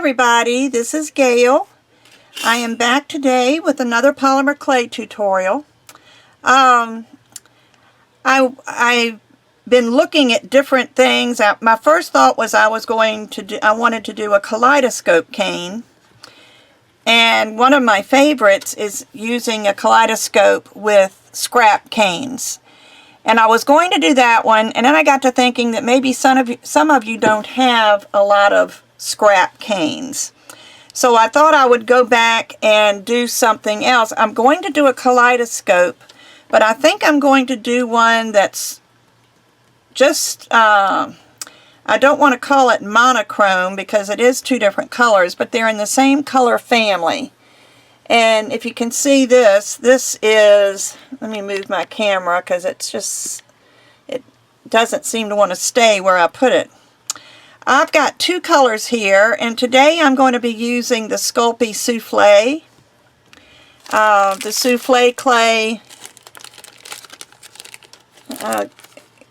everybody, this is Gayle. I am back today with another polymer clay tutorial. I've been looking at different things. My first thought was I wanted to do a kaleidoscope cane. And one of my favorites is using a kaleidoscope with scrap canes. And I was going to do that one, and then I got to thinking that maybe some of you don't have a lot of scrap canes. So I thought I would go back and do something else. I'm going to do a kaleidoscope, but I think I'm going to do one that's just, I don't want to call it monochrome because it is two different colors, but they're in the same color family. And if you can see this is, let me move my camera because it doesn't seem to want to stay where I put it. I've got two colors here, and today I'm going to be using the sculpey souffle. The souffle clay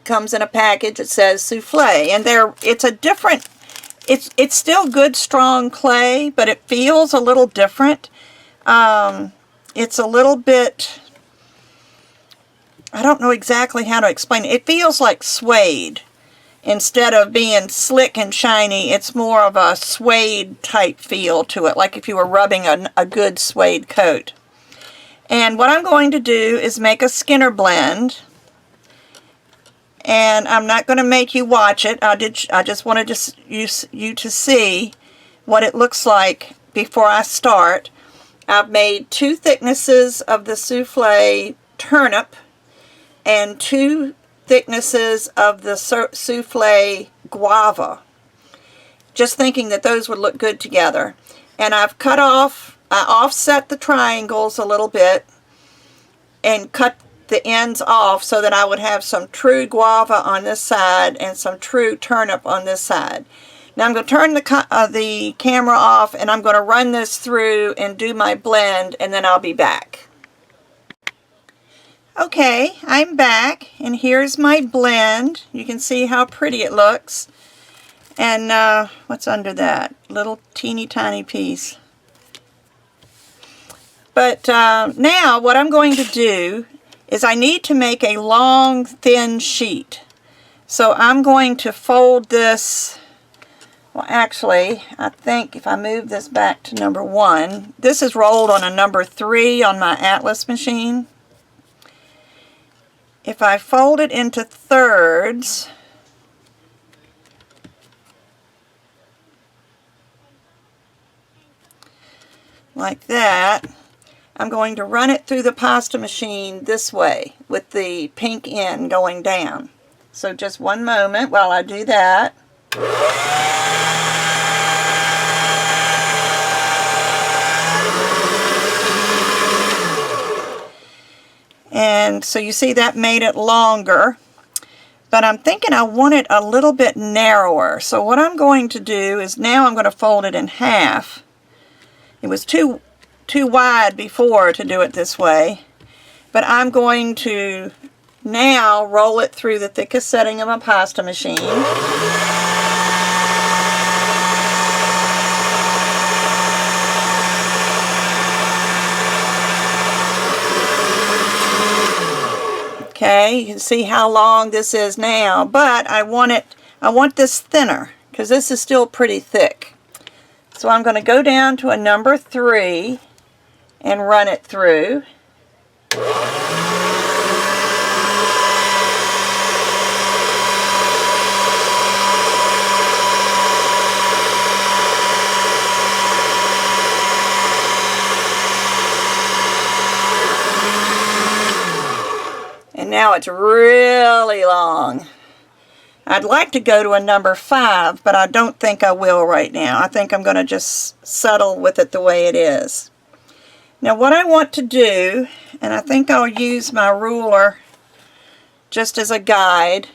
comes in a package that says souffle, and it's still good strong clay, but it feels a little different. It's a little bit, I don't know exactly how to explain it. It feels like suede. Instead of being slick and shiny, it's more of a suede type feel to it, like if you were rubbing a good suede coat. And what I'm going to do is make a Skinner blend. And I'm not going to make you watch it. I just wanted you to see what it looks like before I start. I've made 2 thicknesses of the souffle turnip and 2 thicknesses of the souffle guava. Just thinking that those would look good together. And I offset the triangles a little bit and cut the ends off so that I would have some true guava on this side and some true turnip on this side. Now I'm going to turn the camera off, and I'm going to run this through and do my blend, and then I'll be back. Okay, I'm back, and here's my blend. You can see how pretty it looks. And what's under that? Little teeny tiny piece. But now what I'm going to do is I need to make a long, thin sheet. So I'm going to fold this. Well, actually, I think if I move this back to number 1, this is rolled on a number 3 on my Atlas machine. If I fold it into thirds, like that, I'm going to run it through the pasta machine this way with the pink end going down. So just one moment while I do that. And so you see that made it longer, but I'm thinking I want it a little bit narrower. So what I'm going to do is now I'm going to fold it in half. It was too wide before to do it this way, but I'm going to now roll it through the thickest setting of my pasta machine. Okay, you can see how long this is now, but I want this thinner because this is still pretty thick. So I'm going to go down to a number 3 and run it through. And now it's really long. I'd like to go to a number 5, but I don't think I will right now. I think I'm going to just settle with it the way it is. Now what I want to do, and I think I'll use my ruler just as a guide,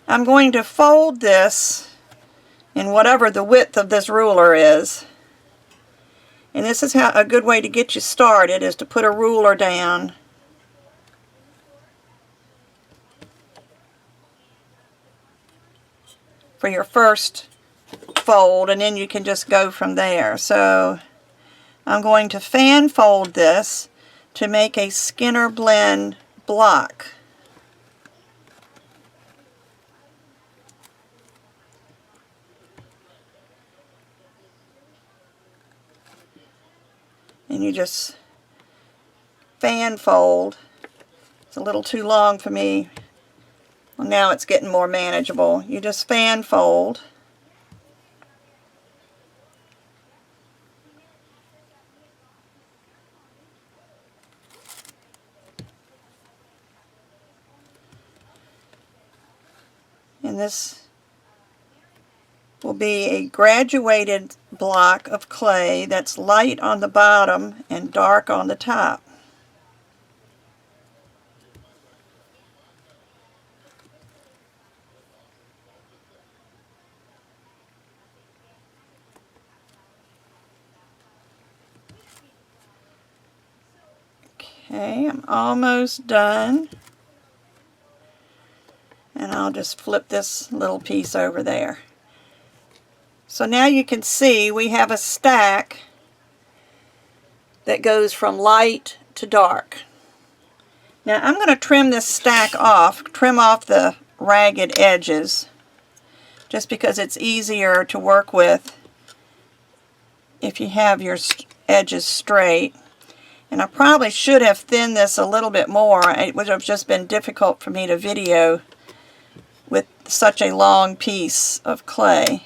I'm going to fold this in whatever the width of this ruler is. And this is a good way to get you started, is to put a ruler down for your first fold, and then you can just go from there. So I'm going to fan fold this to make a Skinner blend block. And you just fan fold. It's a little too long for me. Well, now it's getting more manageable. You just fan fold. And this will be a graduated block of clay that's light on the bottom and dark on the top. Okay, I'm almost done. And I'll just flip this little piece over there. So now you can see we have a stack that goes from light to dark. Now I'm going to trim this stack off, trim off the ragged edges, just because it's easier to work with if you have your edges straight. And I probably should have thinned this a little bit more. It would have just been difficult for me to video with such a long piece of clay.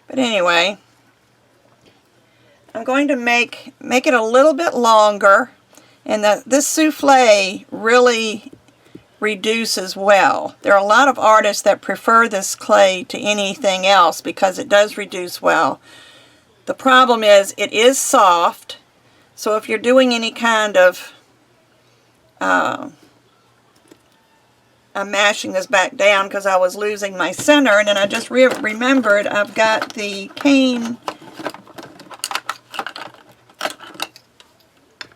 But anyway, I'm going to make it a little bit longer, and this souffle really reduces well. There are a lot of artists that prefer this clay to anything else because it does reduce well. The problem is it is soft, so if you're doing any kind of I'm mashing this back down because I was losing my center, and then I just remembered I've got the cane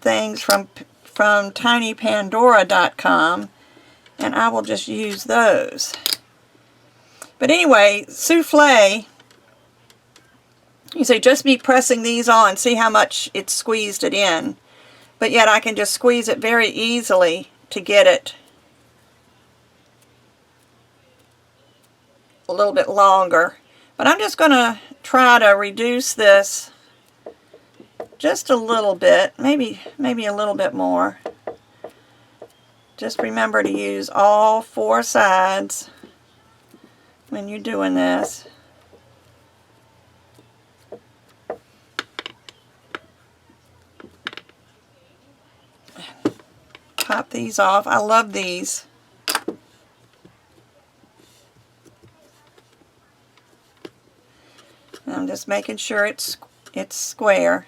things from tinypandora.com, and I will just use those. But anyway, souffle, you say just be pressing these on, see how much it squeezed it in, but yet I can just squeeze it very easily to get it a little bit longer. But I'm just going to try to reduce this just a little bit, maybe a little bit more. Just remember to use all four sides when you're doing this. Pop these off. I love these. I'm just making sure it's square.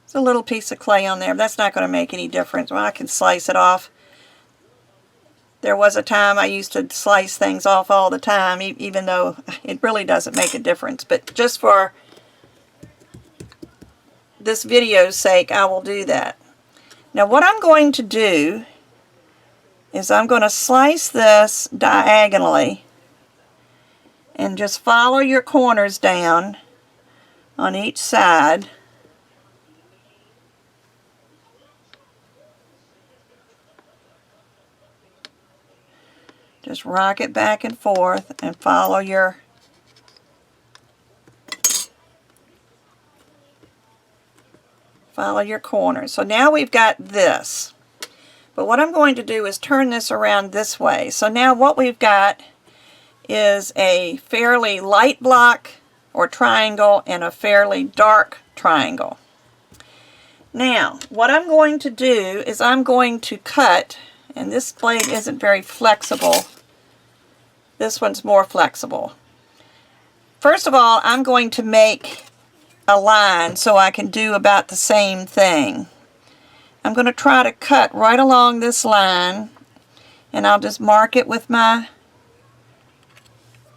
There's a little piece of clay on there, but that's not going to make any difference. Well, I can slice it off. There was a time I used to slice things off all the time, even though it really doesn't make a difference. But just for this video's sake, I will do that. Now what I'm going to do is I'm going to slice this diagonally and just follow your corners down on each side. Just rock it back and forth and follow your corners. So now we've got this. But what I'm going to do is turn this around this way. So now what we've got is a fairly light block or triangle and a fairly dark triangle. Now what I'm going to do is I'm going to cut, and this blade isn't very flexible. This one's more flexible. First of all, I'm going to make a line so I can do about the same thing. I'm going to try to cut right along this line, and I'll just mark it with my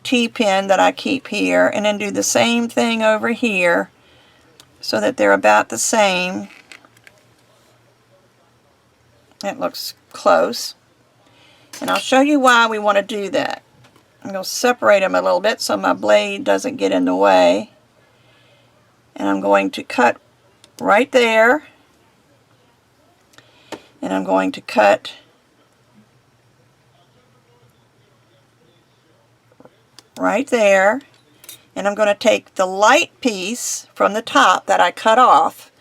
T-pin that I keep here, and then do the same thing over here so that they're about the same. It looks close, and I'll show you why we want to do that. I'm going to separate them a little bit so my blade doesn't get in the way. And I'm going to cut right there. And I'm going to cut right there. And I'm going to take the light piece from the top that I cut off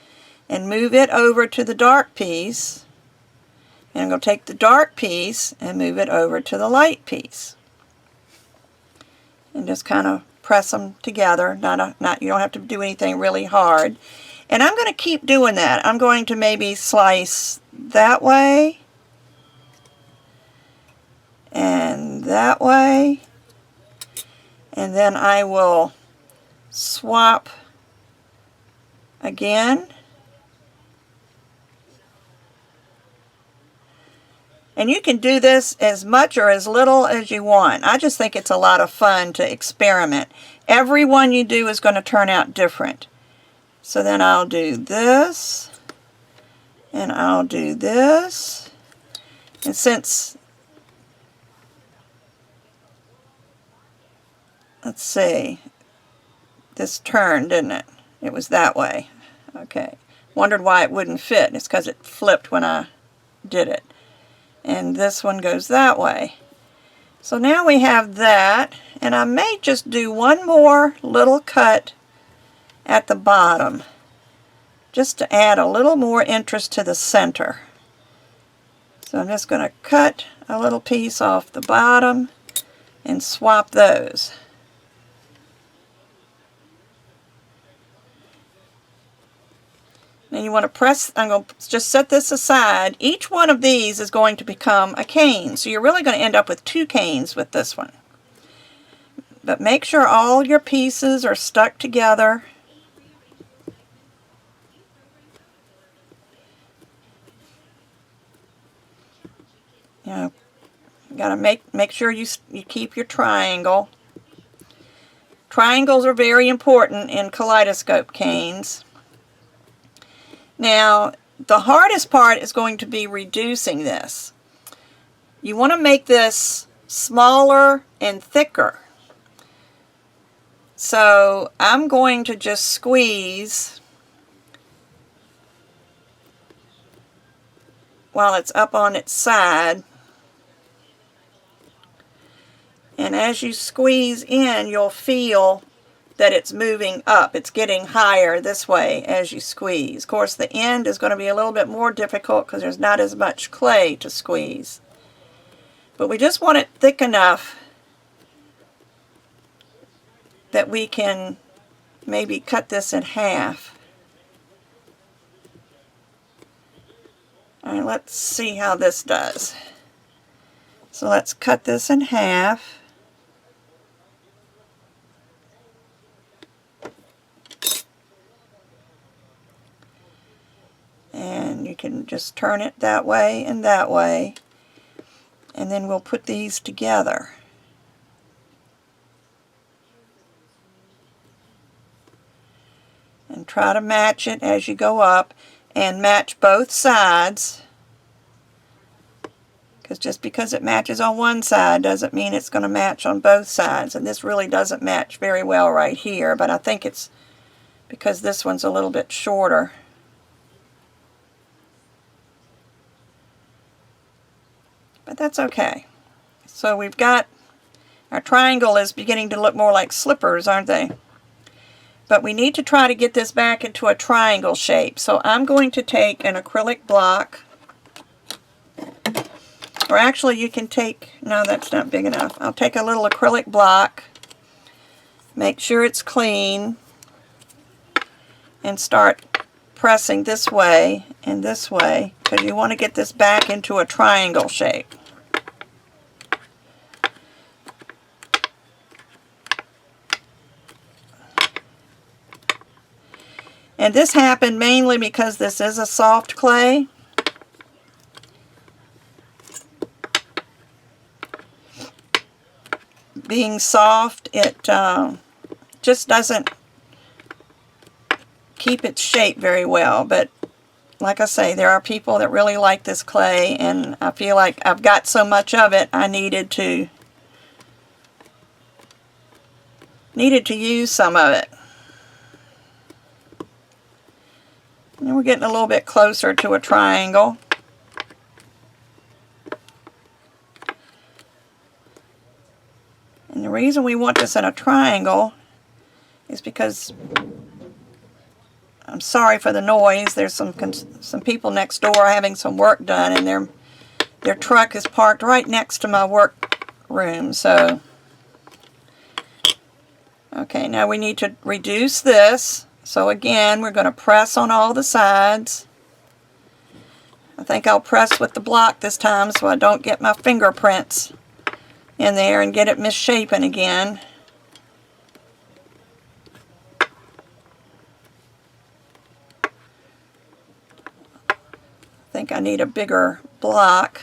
and move it over to the dark piece. And I'm going to take the dark piece and move it over to the light piece. And just kind of press them together. You don't have to do anything really hard. And I'm going to keep doing that. I'm going to maybe slice that way and that way. And then I will swap again. And you can do this as much or as little as you want. I just think it's a lot of fun to experiment. Every one you do is going to turn out different. So then I'll do this, and I'll do this. And since, let's see, this turned, didn't it? It was that way. Okay. Wondered why it wouldn't fit. It's because it flipped when I did it. And this one goes that way. So now we have that, and I may just do one more little cut at the bottom just to add a little more interest to the center. So I'm just going to cut a little piece off the bottom and swap those. Then you want to press, I'm going to just set this aside. Each one of these is going to become a cane. So you're really going to end up with 2 canes with this one. But make sure all your pieces are stuck together. You know, you got to make sure you keep your triangle. Triangles are very important in kaleidoscope canes. Now, the hardest part is going to be reducing this. You want to make this smaller and thicker. So I'm going to just squeeze while it's up on its side. And as you squeeze in, you'll feel that it's moving up. It's getting higher this way as you squeeze. Of course, the end is going to be a little bit more difficult because there's not as much clay to squeeze. But we just want it thick enough that we can maybe cut this in half. All right, let's see how this does. So let's cut this in half. And you can just turn it that way and that way. And then we'll put these together. And try to match it as you go up. And match both sides. Because just because it matches on one side doesn't mean it's going to match on both sides. And this really doesn't match very well right here. But I think it's because this one's a little bit shorter. But that's okay. So we've got, our triangle is beginning to look more like slippers, aren't they? But we need to try to get this back into a triangle shape. So I'm going to take an acrylic block. Or actually you can take, no, that's not big enough. I'll take a little acrylic block. Make sure it's clean. And start pressing this way and this way. Because you want to get this back into a triangle shape. And this happened mainly because this is a soft clay. Being soft, it just doesn't keep its shape very well. But like I say, there are people that really like this clay, and I feel like I've got so much of it, I needed to needed to use some of it. And we're getting a little bit closer to a triangle. And the reason we want this in a triangle is because, I'm sorry for the noise, there's some people next door having some work done, and their truck is parked right next to my work room. So, okay, now we need to reduce this. So again, we're going to press on all the sides. I think I'll press with the block this time so I don't get my fingerprints in there and get it misshapen again. I think I need a bigger block.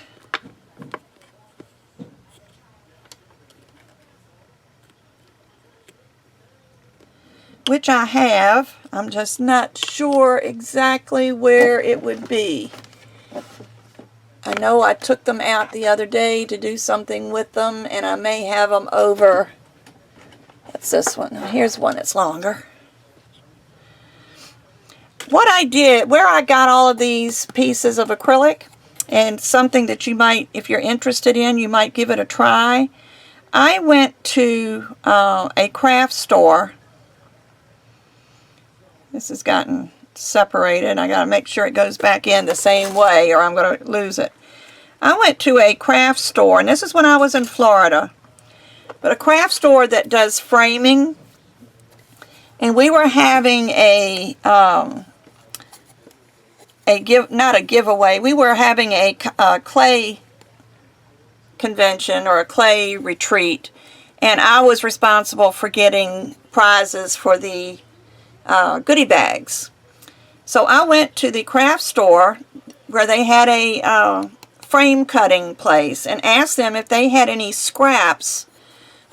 Which I have. I'm just not sure exactly where it would be. I know I took them out the other day to do something with them, and I may have them over. That's this one. Here's one that's longer. What I did, where I got all of these pieces of acrylic, and something that you might, if you're interested in, you might give it a try. I went to a craft store. This has gotten separated. I got to make sure it goes back in the same way or I'm going to lose it. I went to a craft store, and this is when I was in Florida, but a craft store that does framing, and we were having not a giveaway, we were having a clay convention or a clay retreat, and I was responsible for getting prizes for the goodie bags. So I went to the craft store where they had a frame cutting place and asked them if they had any scraps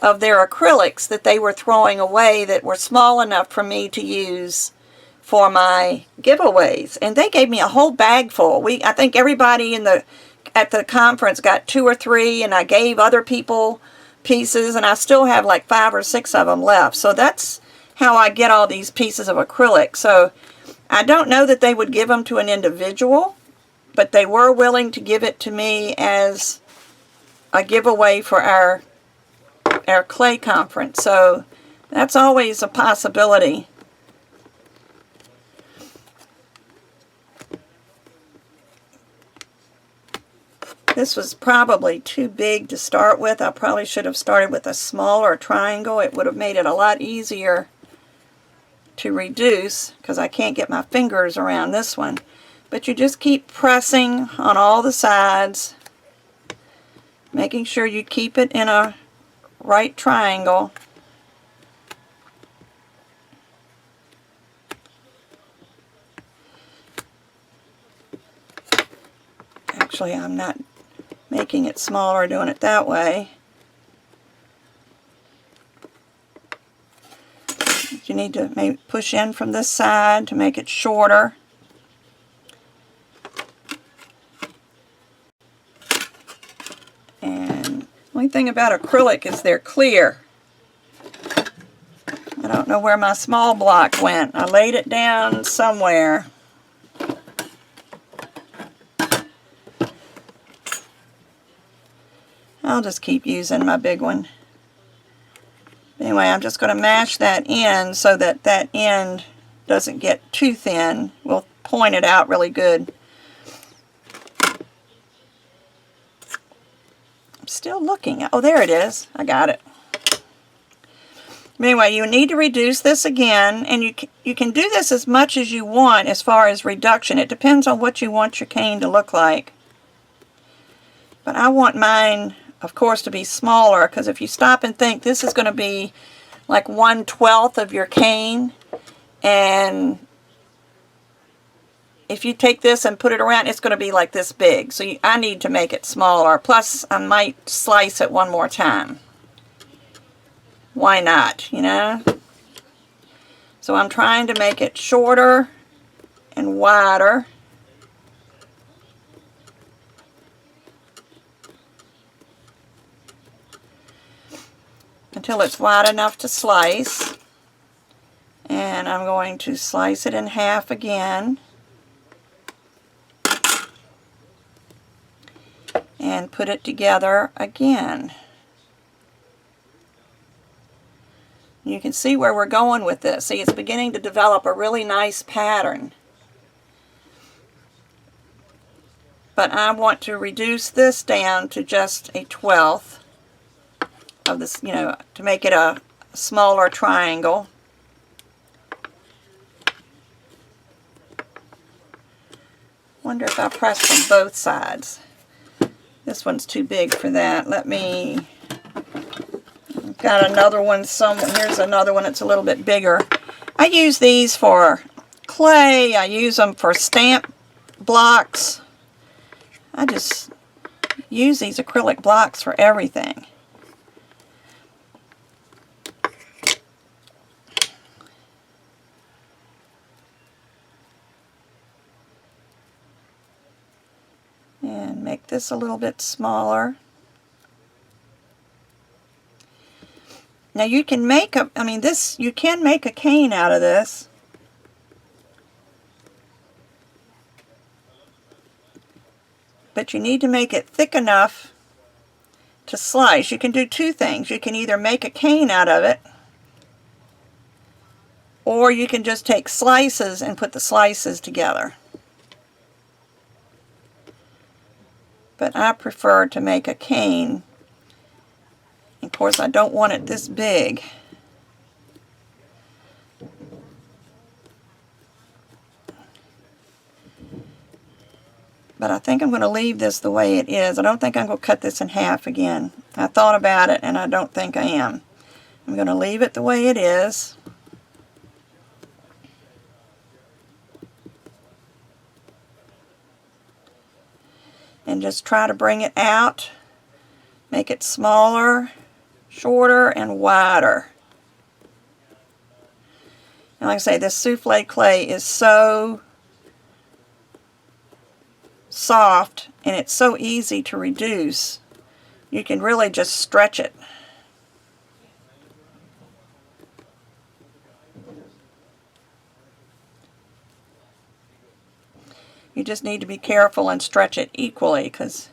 of their acrylics that they were throwing away that were small enough for me to use for my giveaways. And they gave me a whole bag full. I think everybody at the conference got 2 or 3, and I gave other people pieces, and I still have like 5 or 6 of them left. So that's how I get all these pieces of acrylic. So I don't know that they would give them to an individual, but they were willing to give it to me as a giveaway for our clay conference. So that's always a possibility. This was probably too big to start with. I probably should have started with a smaller triangle. It would have made it a lot easier to reduce because I can't get my fingers around this one. But you just keep pressing on all the sides, making sure you keep it in a right triangle. Actually, I'm not making it smaller doing it that way. You need to maybe push in from this side to make it shorter. And the only thing about acrylic is they're clear. I don't know where my small block went. I laid it down somewhere. I'll just keep using my big one. Anyway, I'm just going to mash that in so that that end doesn't get too thin. We'll point it out really good. I'm still looking. Oh, there it is. I got it. Anyway, you need to reduce this again, and you can do this as much as you want as far as reduction. It depends on what you want your cane to look like. But I want mine, of course, to be smaller, because if you stop and think, this is going to be like 1/12 of your cane, and if you take this and put it around, it's going to be like this big. So I need to make it smaller. Plus, I might slice it one more time. Why not, you know? So I'm trying to make it shorter and wider. until it's wide enough to slice. And I'm going to slice it in half again. And put it together again. You can see where we're going with this. See, it's beginning to develop a really nice pattern. But I want to reduce this down to just a 1/12 of this, you know, to make it a smaller triangle. Wonder if I press from both sides. This one's too big for that. Let me, I've got another one somewhere. Here's another one that's a little bit bigger. I use these for clay. I use them for stamp blocks. I just use these acrylic blocks for everything. And make this a little bit smaller. Now you can make a, you can make a cane out of this. But you need to make it thick enough to slice. You can do two things. You can either make a cane out of it, or you can just take slices and put the slices together. But I prefer to make a cane. Of course, I don't want it this big. But I think I'm going to leave this the way it is. I don't think I'm going to cut this in half again. I thought about it and I don't think I am. I'm going to leave it the way it is. And just try to bring it out. Make it smaller, shorter, and wider. And like I say, this souffle clay is so soft and it's so easy to reduce. You can really just stretch it. You just need to be careful and stretch it equally, because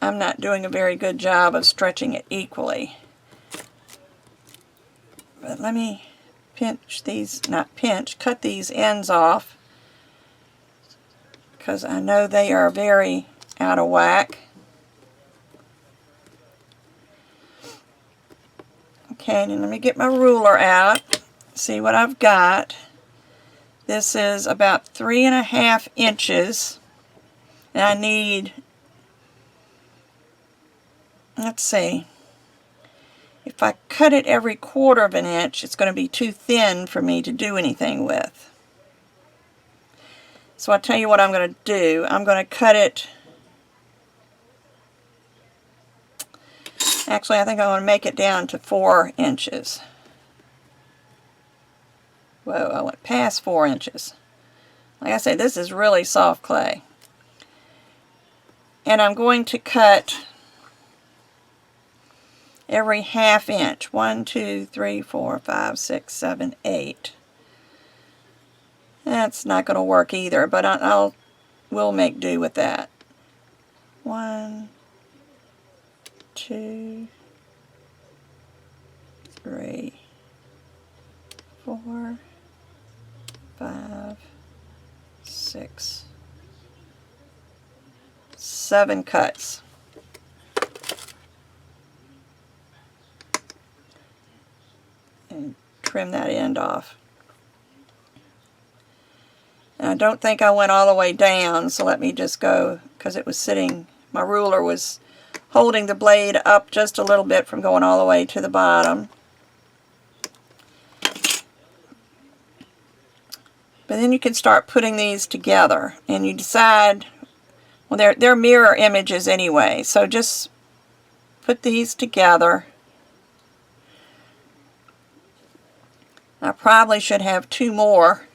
I'm not doing a very good job of stretching it equally. But let me pinch these, cut these ends off, because I know they are very out of whack. Okay, and let me get my ruler out, see what I've got. This is about 3.5 inches, and I need, let's see, if I cut it every 1/4 of an inch, it's going to be too thin for me to do anything with. So I'll tell you what I'm going to do. I'm going to cut it, actually I think I'm going to make it down to 4 inches. Whoa, I went past 4 inches. Like I say, this is really soft clay. And I'm going to cut every 1/2 inch. 1, 2, 3, 4, 5, 6, 7, 8. That's not going to work either, but we'll make do with that. 1, 2, 3, 4, 5, 6, 7 cuts. And trim that end off. And I don't think I went all the way down, so let me just go, because it was sitting, my ruler was holding the blade up just a little bit from going all the way to the bottom. But then you can start putting these together, and you decide, well, they're mirror images anyway, so just put these together. I probably should have 2 more,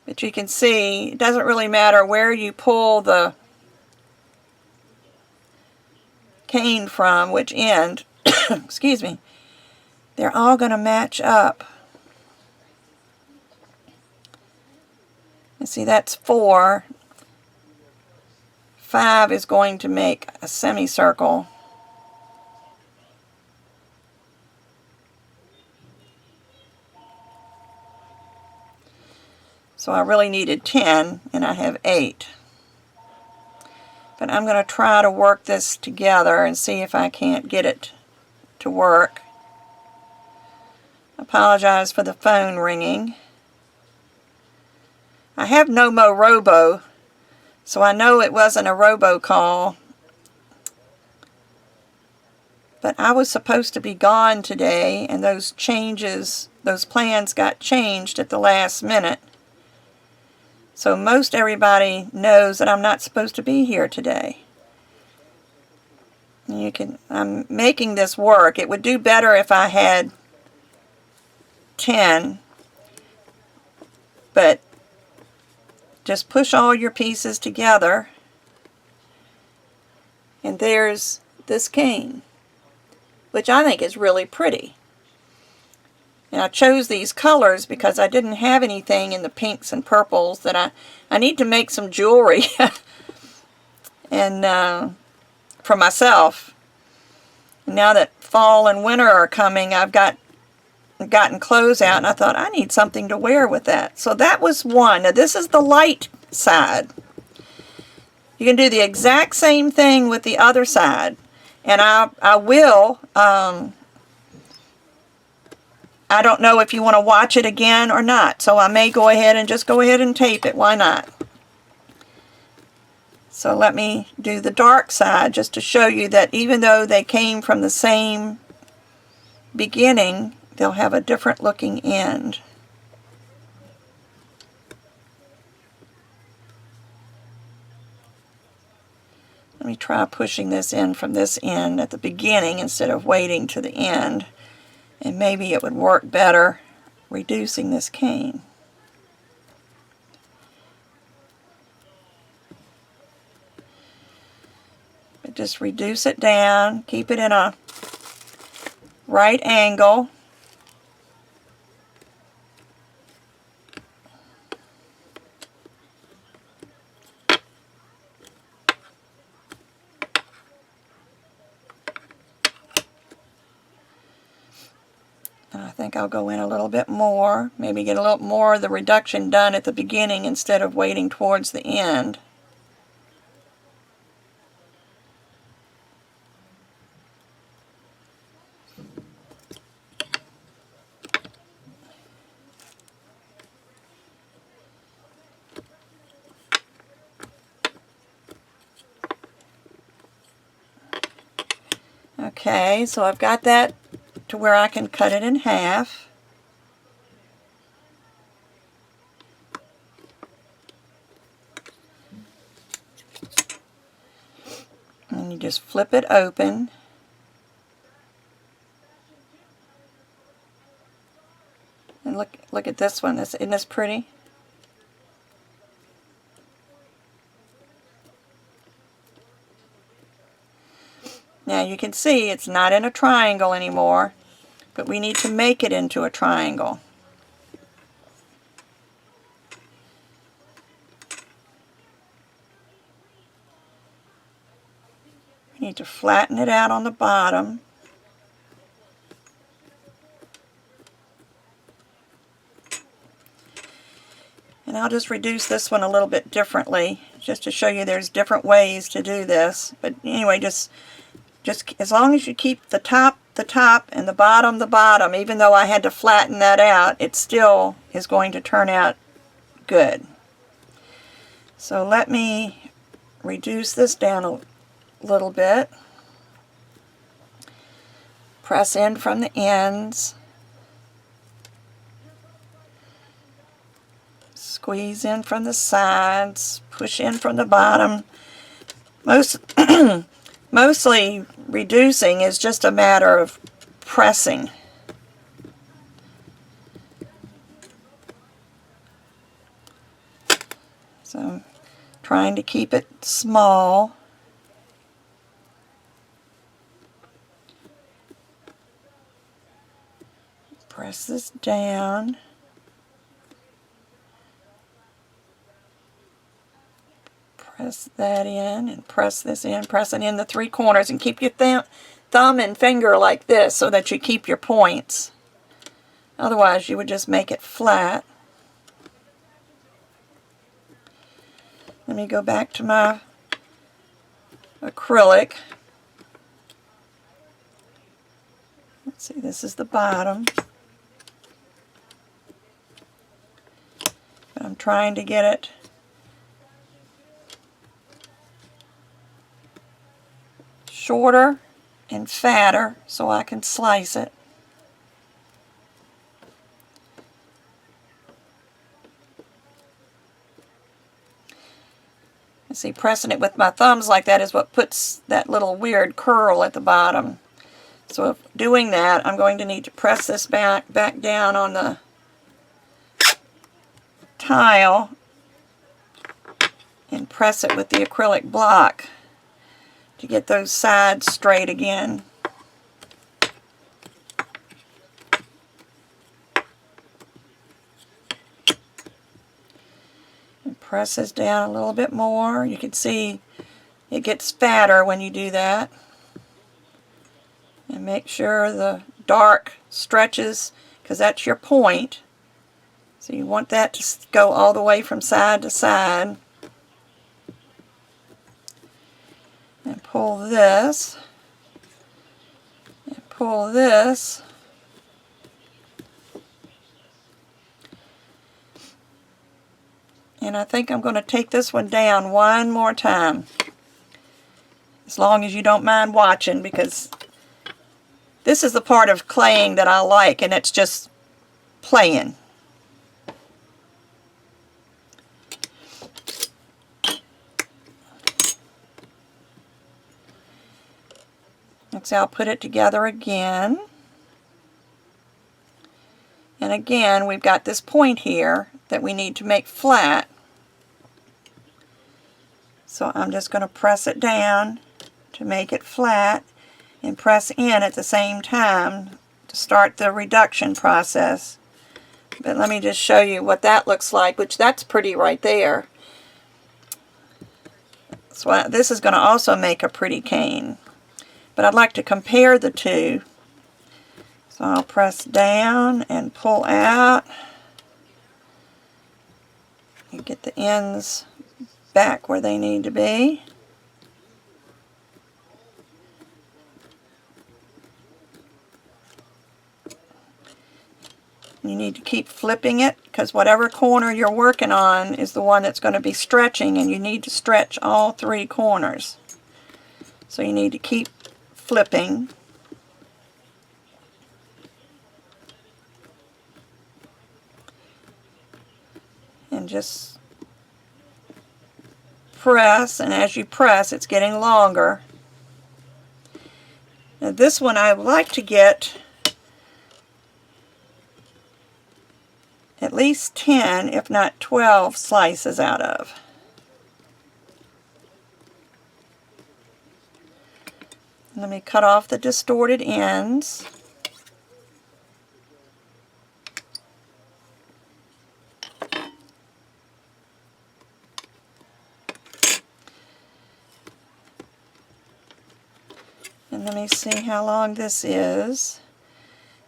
but you can see it doesn't really matter where you pull the cane from, which end, excuse me, they're all going to match up. You see, that's 4. 5 is going to make a semicircle. So I really needed 10, and I have 8. But I'm going to try to work this together and see if I can't get it to work. Apologize for the phone ringing. I have no mo robo, so I know it wasn't a robocall. But I was supposed to be gone today, and those plans got changed at the last minute. So most everybody knows that I'm not supposed to be here today. I'm making this work. It would do better if I had 10, but just push all your pieces together, and there's this cane, which I think is really pretty. And I chose these colors because I didn't have anything in the pinks and purples that I need to make some jewelry and for myself. Now that fall and winter are coming, I've gotten clothes out, and I thought I need something to wear with that. So that was one. Now this is the light side. You can do the exact same thing with the other side, and I will. I don't know if you want to watch it again or not, so I may go ahead and tape it. Why not? So let me do the dark side just to show you that even though they came from the same beginning, they'll have a different looking end. Let me try pushing this in from this end at the beginning instead of waiting to the end. And maybe it would work better reducing this cane. But just reduce it down, keep it in a right angle. I think I'll go in a little bit more, maybe get a little more of the reduction done at the beginning instead of waiting towards the end. Okay, so I've got that to where I can cut it in half. And you just flip it open. And look at this one. Isn't this pretty? Now you can see it's not in a triangle anymore, but we need to make it into a triangle. We need to flatten it out on the bottom. And I'll just reduce this one a little bit differently, just to show you there's different ways to do this. But anyway, just as long as you keep the top, and the bottom, even though I had to flatten that out, it still is going to turn out good. So let me reduce this down a little bit. Press in from the ends. Squeeze in from the sides. Push in from the bottom. Mostly reducing is just a matter of pressing. So I'm trying to keep it small. Press this down. Press that in and press this in. Press it in the three corners and keep your thumb and finger like this so that you keep your points. Otherwise you would just make it flat. Let me go back to my acrylic. Let's see, this is the bottom. I'm trying to get it shorter and fatter so I can slice it. You see, pressing it with my thumbs like that is what puts that little weird curl at the bottom. So if doing that, I'm going to need to press this back down on the tile and press it with the acrylic block to get those sides straight again. And press this down a little bit more. You can see it gets fatter when you do that. And make sure the dark stretches, because that's your point. So you want that to go all the way from side to side. And pull this, and pull this, and I think I'm going to take this one down one more time, as long as you don't mind watching, because this is the part of claying that I like, and it's just playing. So I'll put it together again. And again, we've got this point here that we need to make flat. So I'm just going to press it down to make it flat and press in at the same time to start the reduction process. But let me just show you what that looks like, which that's pretty right there. So this is going to also make a pretty cane. But I'd like to compare the two. So I'll press down and pull out. And get the ends back where they need to be. You need to keep flipping it, because whatever corner you're working on is the one that's going to be stretching, and you need to stretch all three corners. So you need to keep flipping. And just press, and as you press, it's getting longer. Now this one I would like to get at least 10, if not 12 slices out of. Let me cut off the distorted ends. And let me see how long this is.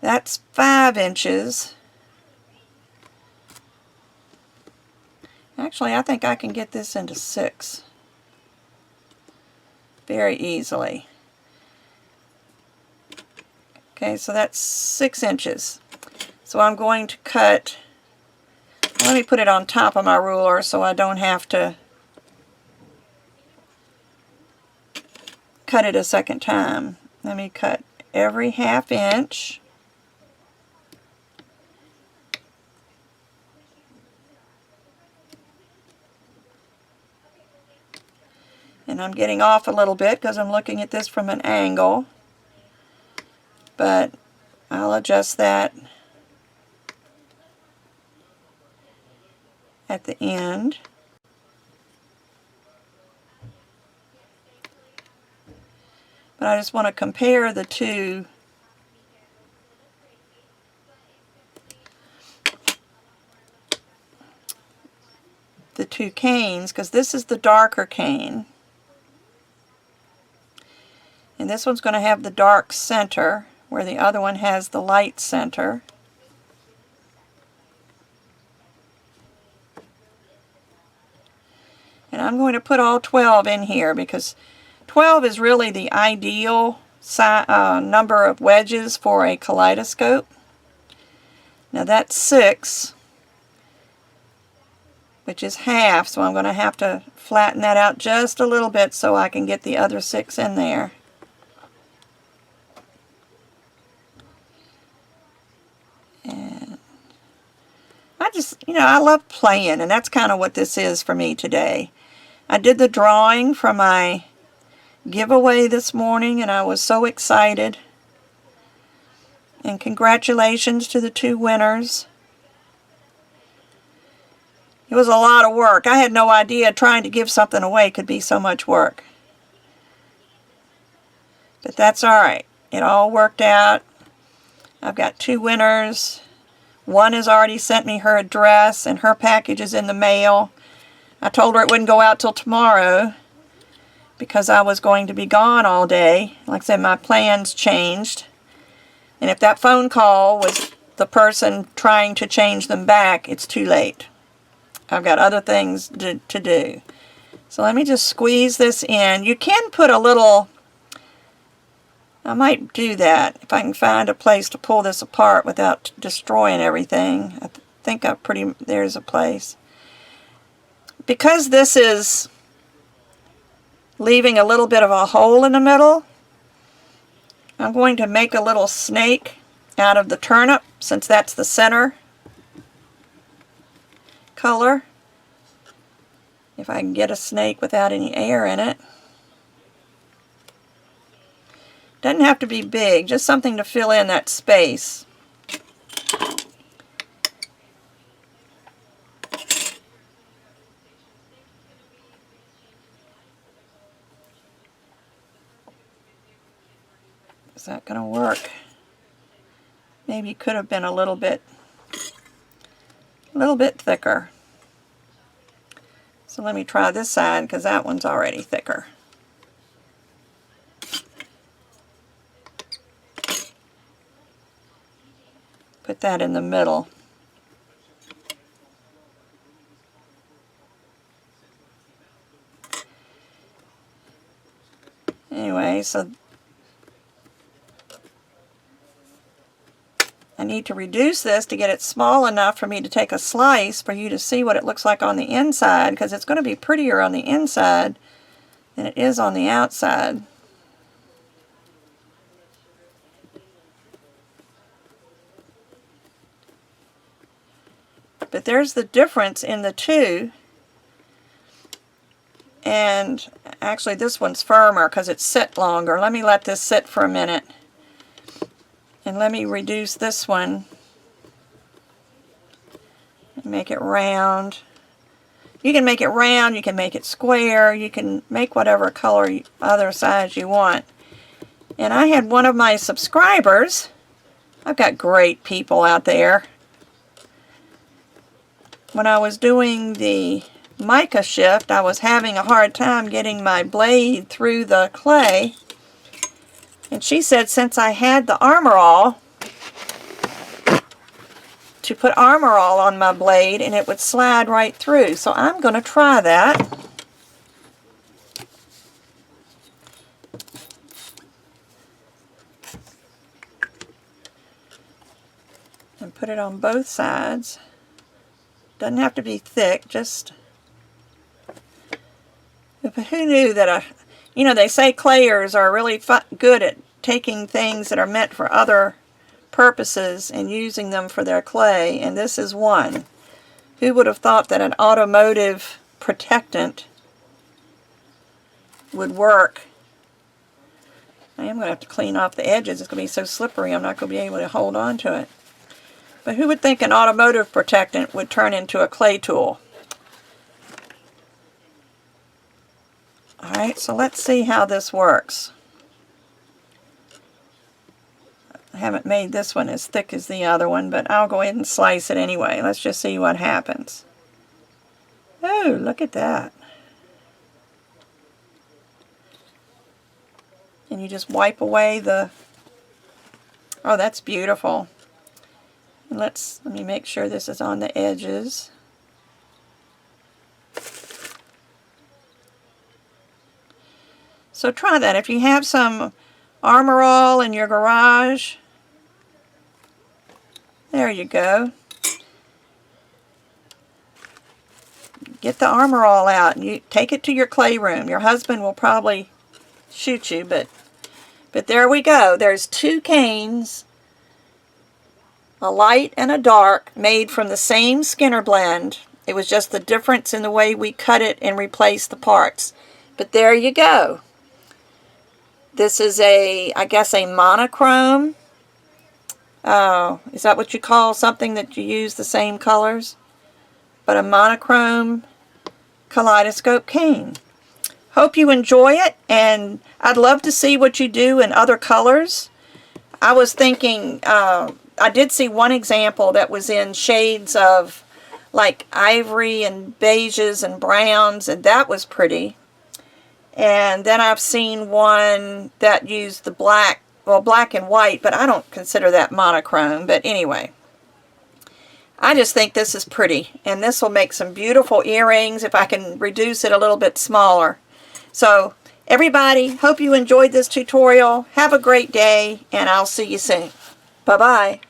That's 5 inches. Actually, I think I can get this into 6 very easily. Okay, so that's 6 inches. So I'm going to cut, let me put it on top of my ruler so I don't have to cut it a second time. Let me cut every 1/2 inch. And I'm getting off a little bit because I'm looking at this from an angle. But I'll adjust that at the end. But I just want to compare the two the two canes, because this is the darker cane. And this one's going to have the dark center, where the other one has the light center. And I'm going to put all 12 in here because 12 is really the ideal number of wedges for a kaleidoscope. Now that's 6, which is half, so I'm going to have to flatten that out just a little bit so I can get the other 6 in there. And I just, I love playing, and that's kind of what this is for me today. I did the drawing for my giveaway this morning, and I was so excited. And congratulations to the 2 winners. It was a lot of work. I had no idea trying to give something away could be so much work. But that's alright. It all worked out. I've got 2 winners. One has already sent me her address, and her package is in the mail. I told her it wouldn't go out till tomorrow because I was going to be gone all day. Like I said, my plans changed. And if that phone call was the person trying to change them back, it's too late. I've got other things to do. So let me just squeeze this in. You can put a little, I might do that if I can find a place to pull this apart without destroying everything. I think there's a place. Because this is leaving a little bit of a hole in the middle, I'm going to make a little snake out of the turnip, since that's the center color. If I can get a snake without any air in it. Doesn't have to be big, just something to fill in that space. Is that going to work? Maybe it could have been a little bit thicker. So let me try this side because that one's already thicker. Put that in the middle. Anyway, so I need to reduce this to get it small enough for me to take a slice for you to see what it looks like on the inside, because it's going to be prettier on the inside than it is on the outside. But there's the difference in the two. And actually this one's firmer because it's sit longer. Let me let this sit for a minute. And let me reduce this one and make it round. You can make it round, you can make it square, you can make whatever color, other size you want. And I had one of my subscribers, I've got great people out there, when I was doing the mica shift, I was having a hard time getting my blade through the clay. And she said since I had the Armor All, to put Armor All on my blade and it would slide right through. So I'm going to try that. And put it on both sides. Doesn't have to be thick, just... But who knew that they say clayers are really good at taking things that are meant for other purposes and using them for their clay, and this is one. Who would have thought that an automotive protectant would work? I am going to have to clean off the edges. It's going to be so slippery I'm not going to be able to hold on to it. But who would think an automotive protectant would turn into a clay tool? Alright, so let's see how this works. I haven't made this one as thick as the other one, but I'll go ahead and slice it anyway. Let's just see what happens. Oh, Ooh, look at that. And you just wipe away the... Oh, that's beautiful. And let me make sure this is on the edges. So try that. If you have some Armor All in your garage, there you go. Get the Armor All out and you take it to your clay room. Your husband will probably shoot you, but there we go. There's two canes, a light and a dark, made from the same Skinner blend. It was just the difference in the way we cut it and replaced the parts. But there you go. This is I guess a monochrome. Is that what you call something that you use the same colors? But a monochrome Kaleidoscope cane. Hope you enjoy it, and I'd love to see what you do in other colors. I was thinking, I did see one example that was in shades of like ivory and beiges and browns, and that was pretty. And then I've seen one that used the black, well, black and white, but I don't consider that monochrome. But anyway, I just think this is pretty, and this will make some beautiful earrings if I can reduce it a little bit smaller. So everybody, hope you enjoyed this tutorial. Have a great day, and I'll see you soon. Bye-bye.